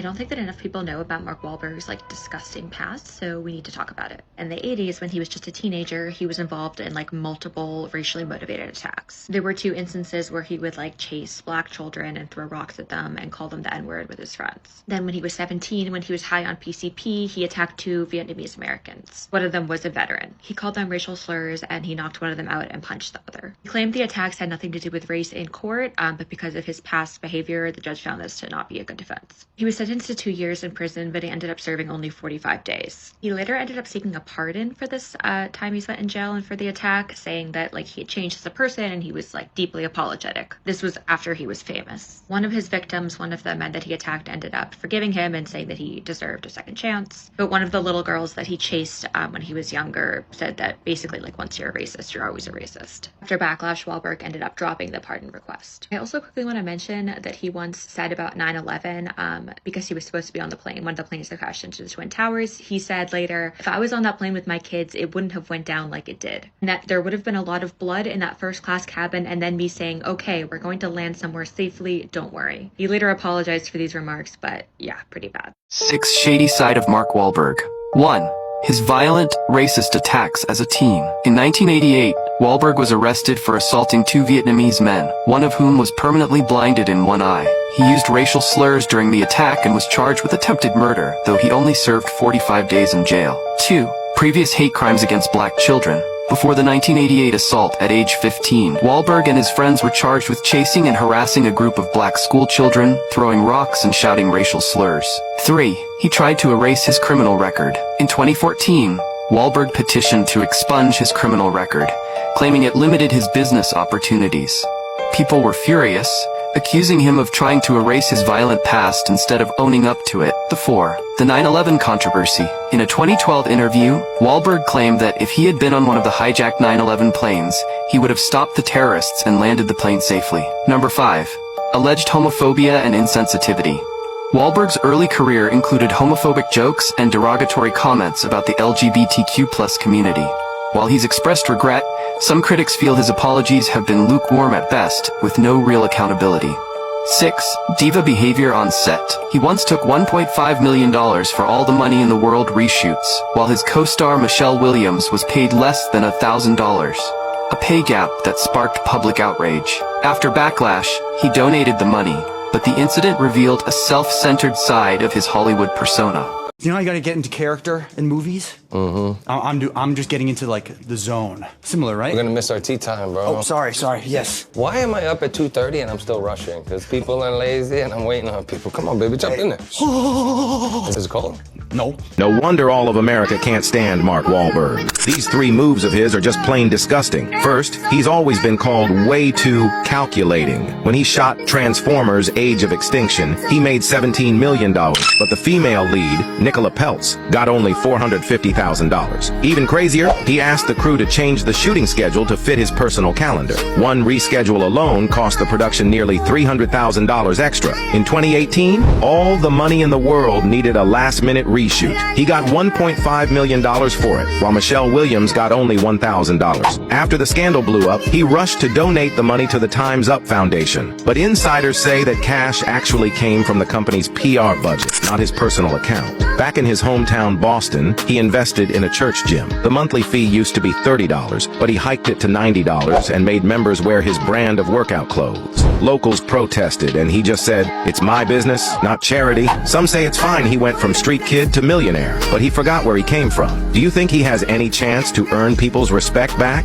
I don't think that enough people know about Mark Wahlberg's like disgusting past, so we need to talk about it. In the 80s, when he was just a teenager, he was involved in like multiple racially motivated attacks. There were 2 instances where he would like chase black children and throw rocks at them and call them the N-word with his friends. Then when he was 17, when he was high on PCP, he attacked 2 Vietnamese Americans. One of them was a veteran. He called them racial slurs and he knocked one of them out and punched the other. He claimed the attacks had nothing to do with race in court, but because of his past behavior, the judge found this to not be a good defense. He was sentenced to 2 years in prison, but he ended up serving only 45 days. He later ended up seeking a pardon for this time he spent in jail and for the attack, saying that like he had changed as a person and he was like deeply apologetic. This was after he was famous. One of his victims, one of the men that he attacked, ended up forgiving him and saying that he deserved a second chance. But one of the little girls that he chased when he was younger said that basically like once you're a racist, you're always a racist. After backlash, Wahlberg ended up dropping the pardon request. I also quickly want to mention that he once said about 9/11, because he was supposed to be on the plane, one of the planes that crashed into the Twin Towers, he said later, "If I was on that plane with my kids, it wouldn't have went down like it did. And that there would have been a lot of blood in that first class cabin and then me saying, okay, we're going to land somewhere safely, don't worry." He later apologized for these remarks, but yeah, pretty bad. 6. Shady side of Mark Wahlberg. 1. His violent, racist attacks as a teen. In 1988, Wahlberg was arrested for assaulting 2 Vietnamese men, one of whom was permanently blinded in one eye. He used racial slurs during the attack and was charged with attempted murder, though he only served 45 days in jail. 2. Previous hate crimes against black children. Before the 1988 assault at age 15, Wahlberg and his friends were charged with chasing and harassing a group of black school children, throwing rocks and shouting racial slurs. 3. He tried to erase his criminal record. In 2014, Wahlberg petitioned to expunge his criminal record, claiming it limited his business opportunities. People were furious, accusing him of trying to erase his violent past instead of owning up to it. 4. The 9/11 controversy. In a 2012 interview, Wahlberg claimed that if he had been on one of the hijacked 9/11 planes, he would have stopped the terrorists and landed the plane safely. 5. Alleged homophobia and insensitivity. Wahlberg's early career included homophobic jokes and derogatory comments about the LGBTQ+ community. While he's expressed regret, some critics feel his apologies have been lukewarm at best, with no real accountability. 6. Diva behavior on set. He once took $1.5 million for All the Money in the World reshoots, while his co-star Michelle Williams was paid less than $1,000. A pay gap that sparked public outrage. After backlash, he donated the money, but the incident revealed a self-centered side of his Hollywood persona. You know, you gotta get into character in movies. I'm just getting into like the zone. Similar, right? We're gonna miss our tea time, bro. Oh, sorry. Yes. Why am I up at 2:30 and I'm still rushing? Because people are lazy and I'm waiting on people. Come on, baby, jump in there. Is it cold? No. No wonder all of America can't stand Mark Wahlberg. These 3 moves of his are just plain disgusting. First, he's always been called way too calculating. When he shot Transformers: Age of Extinction, he made $17 million, but the female lead, Nicola Peltz, got only $450,000. Even crazier, he asked the crew to change the shooting schedule to fit his personal calendar. One reschedule alone cost the production nearly $300,000 extra. In 2018, All the Money in the World needed a last-minute reshoot. He got $1.5 million for it, while Michelle Williams got only $1,000. After the scandal blew up, he rushed to donate the money to the Time's Up Foundation. But insiders say that cash actually came from the company's PR budget, not his personal account. Back in his hometown Boston, he invested in a church gym. The monthly fee used to be $30, but he hiked it to $90 and made members wear his brand of workout clothes. Locals protested, and he just said, "It's my business, not charity." Some say it's fine he went from street kid to millionaire, but he forgot where he came from. Do you think he has any chance to earn people's respect back?